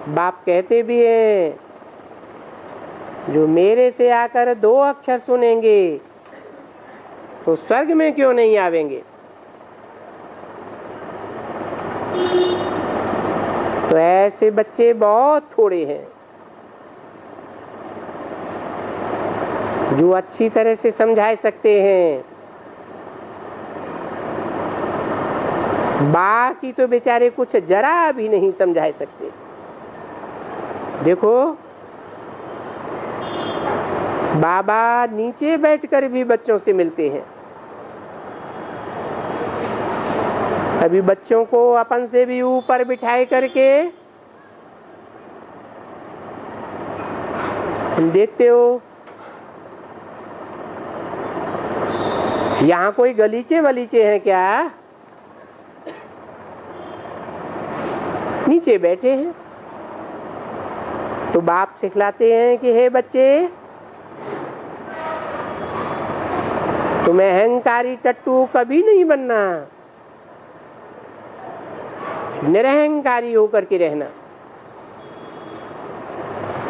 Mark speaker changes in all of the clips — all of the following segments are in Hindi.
Speaker 1: बाप कहते भी हैं, जो मेरे से आकर 2 अक्षर सुनेंगे तो स्वर्ग में क्यों नहीं आवेंगे। तो ऐसे बच्चे बहुत थोड़े हैं जो अच्छी तरह से समझा सकते हैं। बाकी तो बेचारे कुछ जरा भी नहीं समझा सकते। देखो, बाबा नीचे बैठकर भी बच्चों से मिलते हैं। अभी बच्चों को अपन से भी ऊपर बिठाए करके तुम देखते हो, यहाँ कोई गलीचे वलीचे हैं क्या? नीचे बैठे हैं। तो बाप सिखलाते हैं कि हे बच्चे, तुम्हें अहंकारी टट्टू कभी नहीं बनना, निरहंकारी होकर के रहना।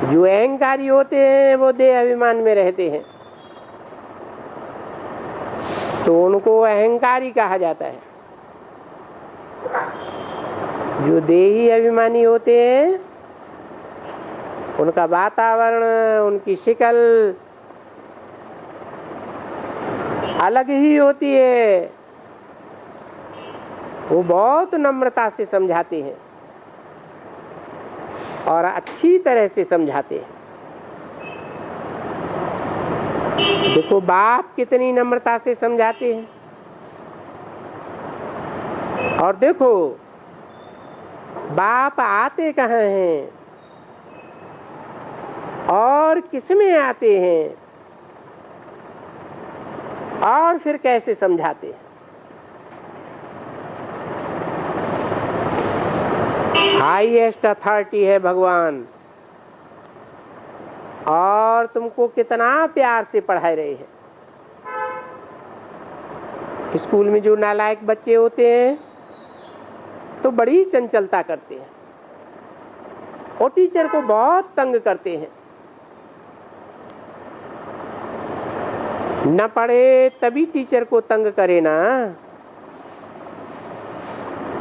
Speaker 1: जो अहंकारी होते हैं वो देह अभिमान में रहते हैं, तो उनको अहंकारी कहा जाता है। जो देही अभिमानी होते हैं उनका वातावरण, उनकी शक्ल अलग ही होती है। वो बहुत नम्रता से समझाते हैं और अच्छी तरह से समझाते हैं। देखो बाप कितनी नम्रता से समझाते हैं। और देखो बाप आते कहाँ हैं और किसमें आते हैं और फिर कैसे समझाते हैं। हाईएस्ट अथॉरिटी है भगवान, और तुमको कितना प्यार से पढ़ा रहे हैं। स्कूल में जो नालायक बच्चे होते हैं तो बड़ी चंचलता करते हैं और टीचर को बहुत तंग करते हैं। न पढ़े तभी टीचर को तंग करे ना,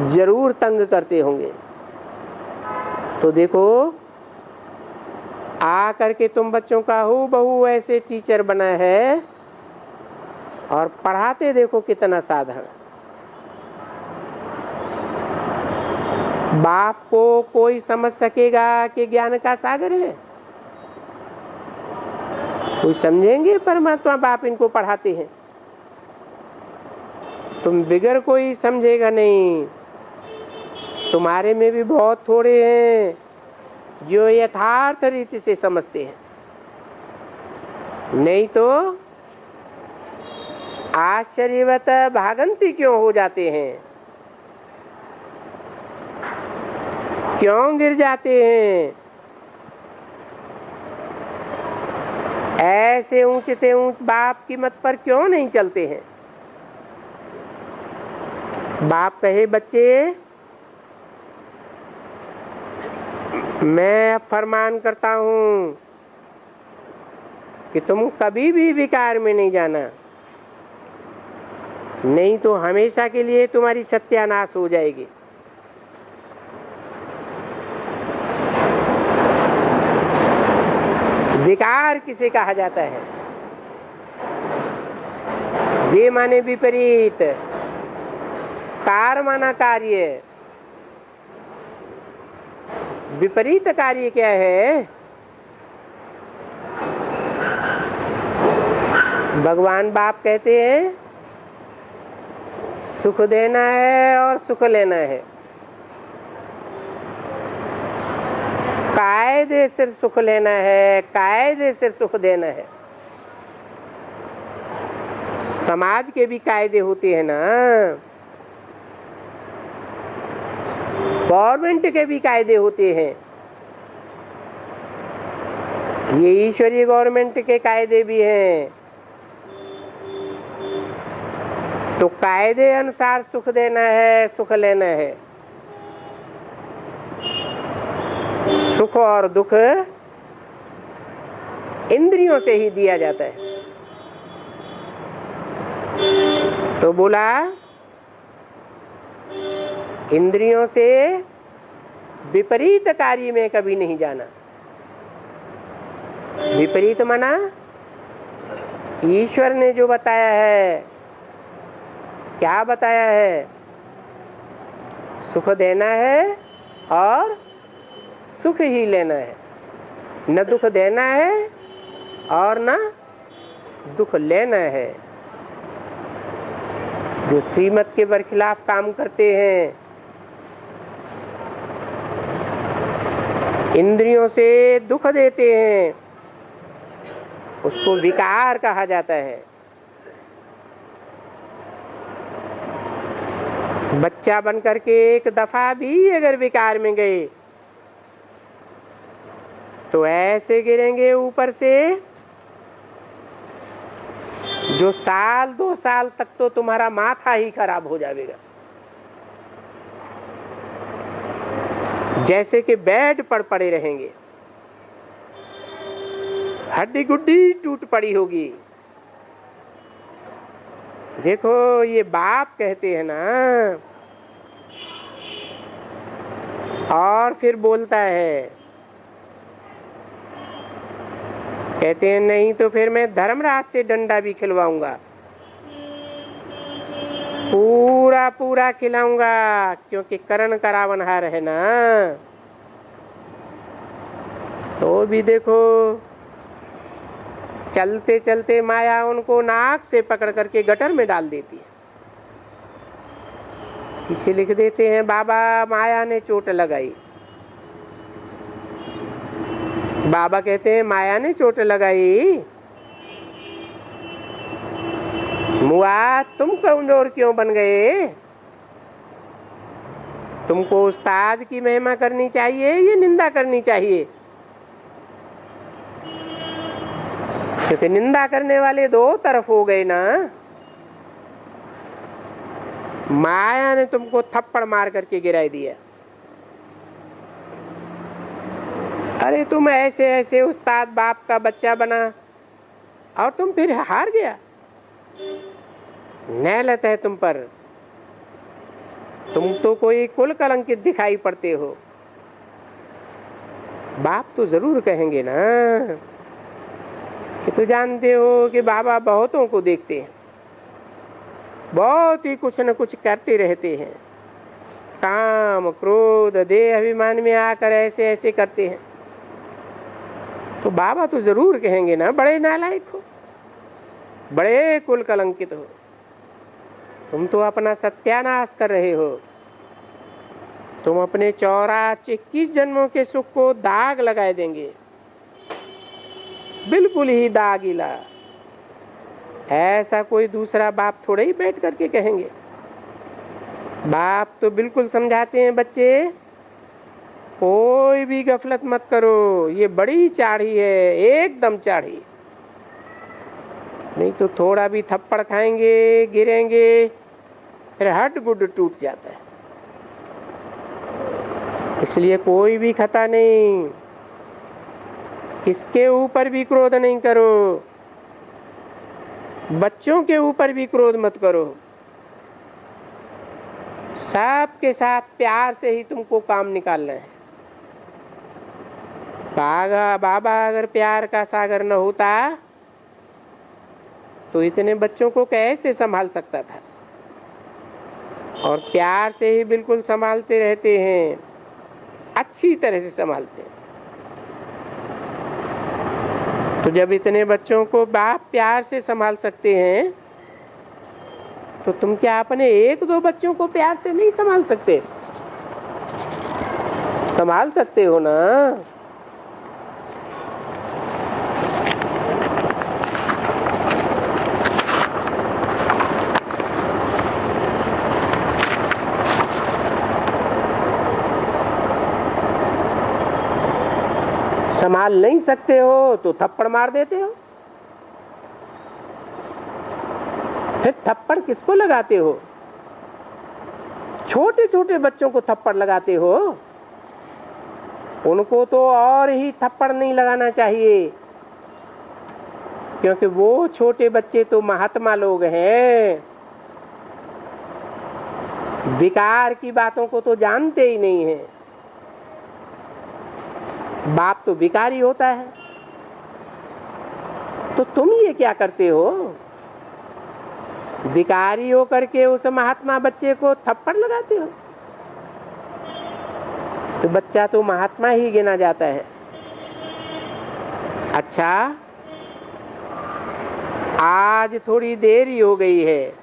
Speaker 1: जरूर तंग करते होंगे। तो देखो, आ करके तुम बच्चों का हूबहू ऐसे टीचर बना है और पढ़ाते देखो कितना साधारण। बाप को कोई समझ सकेगा कि ज्ञान का सागर है? कोई समझेंगे परमात्मा बाप इनको पढ़ाते हैं? तुम बिगर कोई समझेगा नहीं। तुम्हारे में भी बहुत थोड़े हैं जो यथार्थ रीति से समझते हैं, नहीं तो आश्चर्यवत भागंती क्यों हो जाते हैं, क्यों गिर जाते हैं, ऐसे ऊंचते ऊंच बाप की मत पर क्यों नहीं चलते हैं। बाप कहे बच्चे, मैं फरमान करता हूं कि तुम कभी भी विकार में नहीं जाना, नहीं तो हमेशा के लिए तुम्हारी सत्यानाश हो जाएगी। विकार किसे कहा जाता है? वे माने विपरीत, कार माना कार्य। विपरीत कार्य क्या है? भगवान बाप कहते हैं सुख देना है और सुख लेना है। कायदे से सुख लेना है, कायदे से सुख देना है। समाज के भी कायदे होते हैं ना, गवर्नमेंट के भी कायदे होते हैं। ये ईश्वरीय गवर्नमेंट के कायदे भी हैं। तो कायदे अनुसार सुख देना है, सुख लेना है। सुख और दुख इंद्रियों से ही दिया जाता है। तो बोला इंद्रियों से विपरीत कार्य में कभी नहीं जाना। विपरीत माना ईश्वर ने जो बताया है, क्या बताया है? सुख देना है और सुख ही लेना है, न दुख देना है और न दुख लेना है। जो श्रीमत के बरखिलाफ काम करते हैं, इंद्रियों से दुख देते हैं, उसको विकार कहा जाता है। बच्चा बन करके एक दफा भी अगर विकार में गए तो ऐसे गिरेंगे ऊपर से जो साल 2 साल तक तो तुम्हारा माथा ही खराब हो जाएगा। जैसे कि बेड पर पड़े रहेंगे, हड्डी गुड्डी टूट पड़ी होगी। देखो ये बाप कहते हैं ना, और फिर बोलता है, कहते हैं नहीं तो फिर मैं धर्मराज से डंडा भी खिलवाऊंगा, पूरा पूरा खिलाऊंगा, क्योंकि करण करावनहार है ना। तो भी देखो चलते चलते माया उनको नाक से पकड़ करके गटर में डाल देती है। पीछे लिख देते हैं बाबा माया ने चोट लगाई। बाबा कहते हैं माया ने चोट लगाई, मुआ तुम कमजोर क्यों बन गए? तुमको उस्ताद की महिमा करनी चाहिए या निंदा करनी चाहिए? क्योंकि निंदा करने वाले 2 तरफ हो गए ना। माया ने तुमको थप्पड़ मार करके गिरा दिया। अरे तुम ऐसे ऐसे उस्ताद बाप का बच्चा बना और तुम फिर हार गया। नैलत है तुम पर, तुम तो कोई कुल कलंकित दिखाई पड़ते हो। बाप तो जरूर कहेंगे ना कि तू जानते हो कि बाबा बहुतों को देखते हैं, बहुत ही कुछ न कुछ करते रहते हैं, काम क्रोध देह अभिमान में आकर ऐसे ऐसे करते हैं। तो बाबा तो जरूर कहेंगे ना बड़े नालायक हो, बड़े कुल कलंकित हो, तुम तो अपना सत्यानाश कर रहे हो। तुम अपने 84-21 जन्मों के सुख को दाग लगाए देंगे, बिल्कुल ही दागीला। ऐसा कोई दूसरा बाप थोड़े ही बैठ करके कहेंगे। बाप तो बिल्कुल समझाते हैं बच्चे कोई भी गफलत मत करो, ये बड़ी चाढ़ी है, एकदम चाढ़ी, नहीं तो थोड़ा भी थप्पड़ खाएंगे गिरेंगे फिर हट गुड टूट जाता है। इसलिए कोई भी खता नहीं, किसके ऊपर भी क्रोध नहीं करो, बच्चों के ऊपर भी क्रोध मत करो। सब के साथ प्यार से ही तुमको काम निकालना है। बाबा अगर प्यार का सागर न होता तो इतने बच्चों को कैसे संभाल सकता था। और प्यार से ही बिल्कुल संभालते रहते हैं, अच्छी तरह से संभालते हैं। तो जब इतने बच्चों को बाप प्यार से संभाल सकते हैं तो तुम क्या अपने 1-2 बच्चों को प्यार से नहीं संभाल सकते? संभाल सकते हो ना। संभाल नहीं सकते हो तो थप्पड़ मार देते हो। फिर थप्पड़ किसको लगाते हो? छोटे छोटे बच्चों को थप्पड़ लगाते हो। उनको तो और ही थप्पड़ नहीं लगाना चाहिए, क्योंकि वो छोटे बच्चे तो महात्मा लोग हैं, विकार की बातों को तो जानते ही नहीं हैं। बाप तो विकारी होता है, तो तुम ये क्या करते हो? विकारी हो करके उस महात्मा बच्चे को थप्पड़ लगाते हो, तो बच्चा तो महात्मा ही गिना जाता है। अच्छा, आज थोड़ी देरी हो गई है,